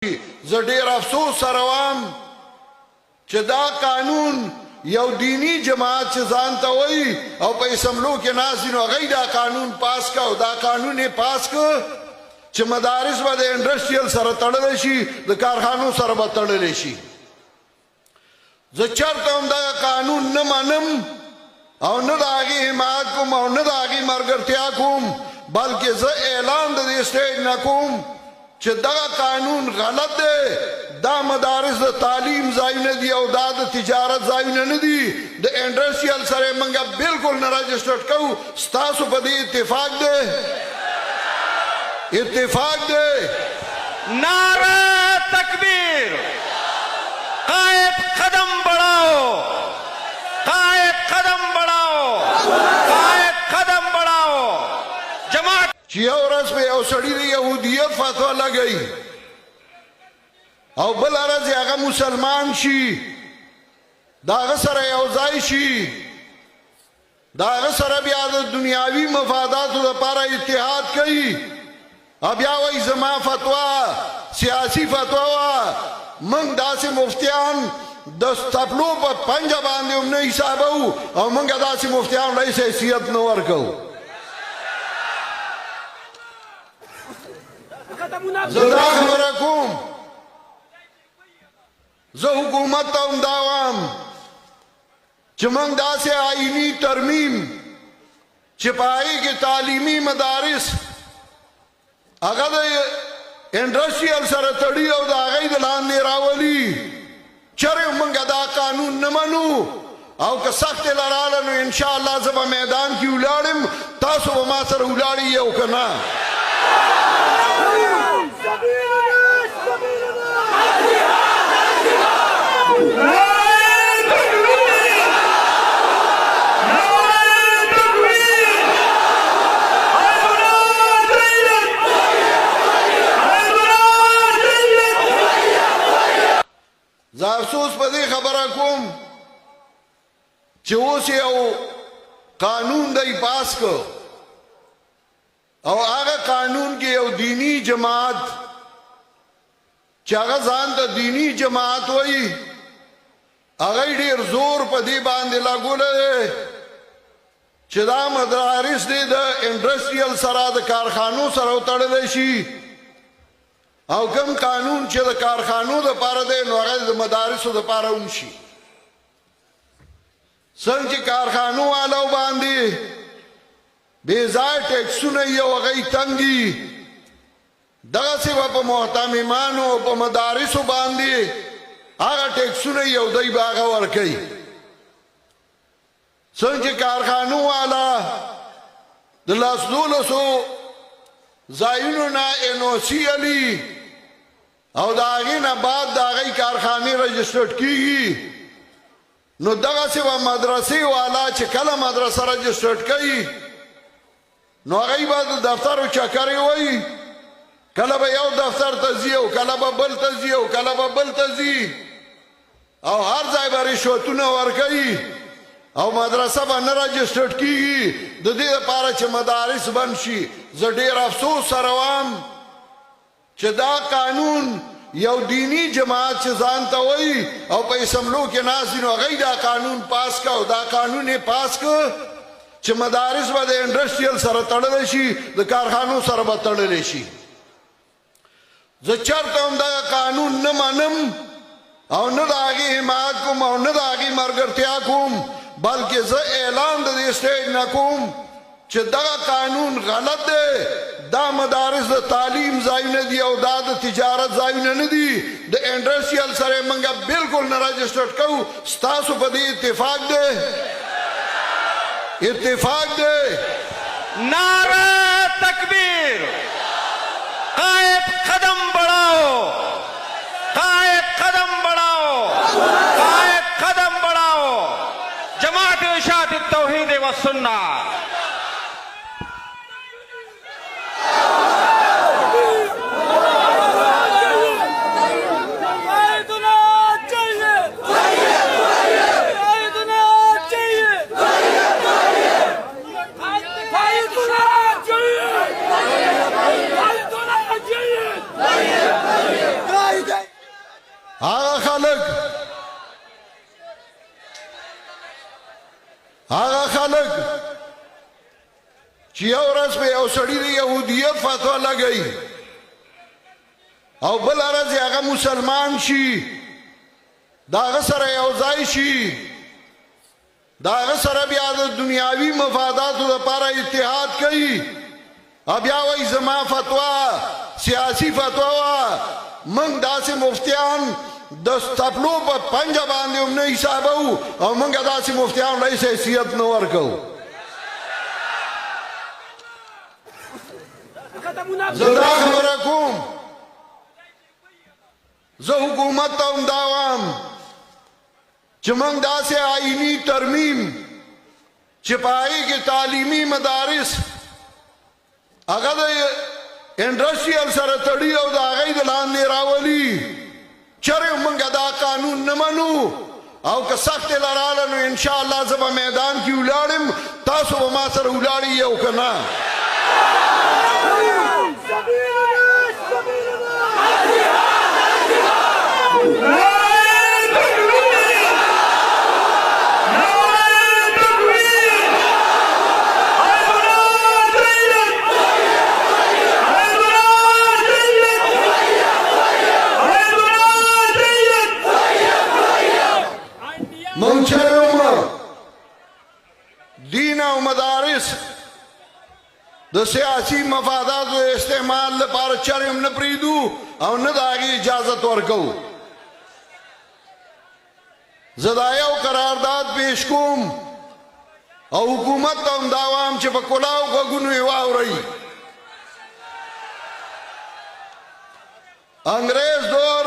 زه ډیر افسوس سره وایم چې دا قانون یو دینی جماعت چې ځان ته وایي او په اسمبلو کې ناست دي نو هغوی دا قانون پاس که او دا قانون یې پاس که چې مدارس به د انډسټریل سره تړلی شي د کارخانو سره به تړلی شي. زه چېرته هم دغه قانون نه منم او نه د هغې حمایت کوم او نه د هغې ملګرتیا کوم، بلکې زه اعلان د دې سټیج نه کوم چې دغه قانون غلط دی. دا مدارس د تعلیم ځایونه دي او دا د تجارت ځایونه نه دي. د انډسټریل سره موږ بالکل نه راجسټرډ کوو. ستاسو په دې اتفاق دی؟ اتفاق دی؟ نعرہ تکبیر! قائد قدم بڑھاؤ! قائد قدم بڑھاؤ! قائد قدم بڑھاؤ! جماعت چې یو ورځ په یو سړي د یهودیت فتوا لګوي او بل ورځ هغه مسلمان شي، د هغه سره یو ځای شي، د هغه سره بیا د دنیاوي مفاداتو لپاره اتحاد کوي او بیا وایي زما فتوا سیاسي فتوا وه. موږ داسې مفتیان د ستپلو په پنجه باندې هم نه حسابو او موږ داسې مفتیان رئیس حیثیت نه ورکوو. زه دا خبره کوم، زه حکومت ته هم دا وایم چې موږ داسې آئینی ترمیم چې په هغې کې تعلیمي مدارس هغه د انډسټریل سره تړي او د هغې د لاندې راولي، چرې موږ دا قانون نه منو او که سختې لراله نو انشاءالله زه به میدان کې ولاړم، تاسو به ما سره ولاړئ او که نه. زه افسوس په دې خبره کوم چې اوس یو قانون دی پاس کو او هغه قانون کې یو دینی جماعت چې هغه ځان ته دینی جماعت وایي هغه ډېر زور په دې باندې لګولی دی چې دا مدارس دی د انډسټریل سره د کارخانو سره وتړلی شي او کوم قانون چې د کارخانو دپاره دی نو هغه د مدارسو دپاره هم شي. څنګه چې کارخانو والو باندې بې ځایه ټیکسونه یې او هغه یې تنګ دي، دغسې به په محتممانو او په مدارسو باندې هغه ټیکسونه یې او دوی به هغه ورکوي. څنګه چې کارخانو والا د لاس دولسو ځایونو نه NOC علي او د هغې نه بعد د هغې کارخانې رجسټرډ کېږي، نو دغسې به مدرسې والا چې کله مدرسه رجسټرډ کوي نو هغوی به د دفترو چکرې وایي، کله به یو دفتر ته ځي او کله به بل ته ځي او کله به بل ته ځي او هر ځای به رشوتونه ورکوي او مدرسه به نه رجسټرډ کېږي د دې لپاره چې مدارس بند شي. زه ډېر افسوس سره وایم چې دا قانون یو دینی جماعت چې ځان ته وایي او په اسمبلو کې ناست دي نو هغوی دا قانون پاس که او دا قانون یې پاس که چې مدارس به د انډسټریل سره تړلی شي، د کارخانو سره به تړلی شي. زه چېرته هم دغه قانون نه منم او نه د هغې حمایت کوم او نه د هغې ملګرتیا کوم، بلکې زه اعلان د دې سټیج نه کوم چې دغه قانون غلط دی. دا مدارس د تعلیم ځایونه دي او دا د تجارت ځایونه نه دي. د انډسټریل سره موږ بالکل نه راجسټرډ کوو. ستاسو په دې اتفاق دی؟ اتفاق دی؟ نعرہ تکبیر! قائد قدم بڑھاؤ! قائد قدم بڑھاؤ! قائد قدم بڑھاؤ! جماعت ارشاد التوحید والسنہ! هغه خلک چې یو ورځ په یو سړي د یهودیت فتوا لګوي او بل ورځ هغه مسلمان شي د هغه سره یو ځای شي د هغه سره بیا د دنیاوي مفاداتو لپاره اتحاد کوي بیا وایي زما فتوا سیاسي فتوا وه موږ داسې مفتیان د ستپلو په پنجه باندې هم نه حسابو او موږ داسې مفتیان له حیثیت نه ورکوو زه دا خبره کوم زه حکومت ته هم دا وایم چې موږ داسې آئینی ترمیم چې په هغې کې تعلیمي مدارس هغه د انډسټریل سره تړي او د هغې د لاندې راولي چرې موږ دا قانون نه منو او که سخت لراله نو انشاءالله زه به میدان کې ولاړم تاسو به ما سره ولاړئ او که نه دین او مدارس د سیاسي مفاداتو استعمال لپاره چرې هم نه پرېږدو او نه د هغې اجازت ورکوو زه دا یو قرارداد پیش کوم او حکومت ته هم دا وایم چې په کلاو غوږونو یې واورئ انگریز دور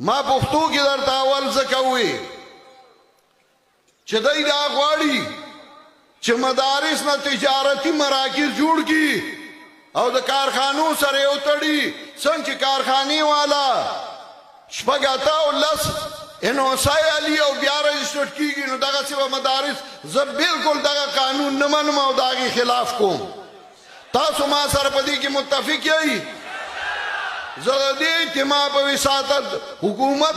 ما پښتو کې درته اول ځکه وې چې دوی دا غواړي چې مدارس نه تجارتي مراکز جوړ کړي او د کارخانو سره یو تړي څنګه چې کارخانې والا شپږ اته او لس انوسای علي او بیا رجسټر کیږي نو دغسې به مدارس زه بالکل دغه قانون نه منم او د هغې خلاف کوم تاسو ما سره په دې کې متفق یئ زه دې اجتماع په وساطت حکومت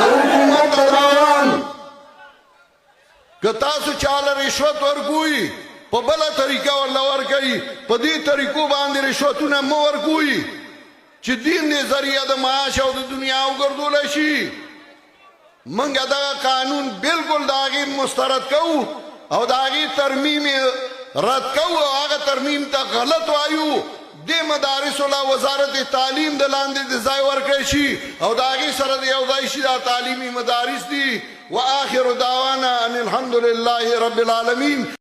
حکومت روان که تاسو چاله رشوت ورکوي په بله طریقه ورله ورکوي په دې طریقو باندې رشوتونه مه ورکوي چې دین دې ذریعه د معاش او د دنیا وګرځولی شي موږ دغه قانون بالکل د هغې مسترد کوو او د هغې ترمیم رد کوو او هغه ترمیم ته غلط وایو دې مدارسو له وزارت تعلیم د لاندې د ځای ورکړی شي او د هغې سره د یو ځای شي دا تعلیمي مدارس دي واخر دعوانا ان الحمد لله رب العالمين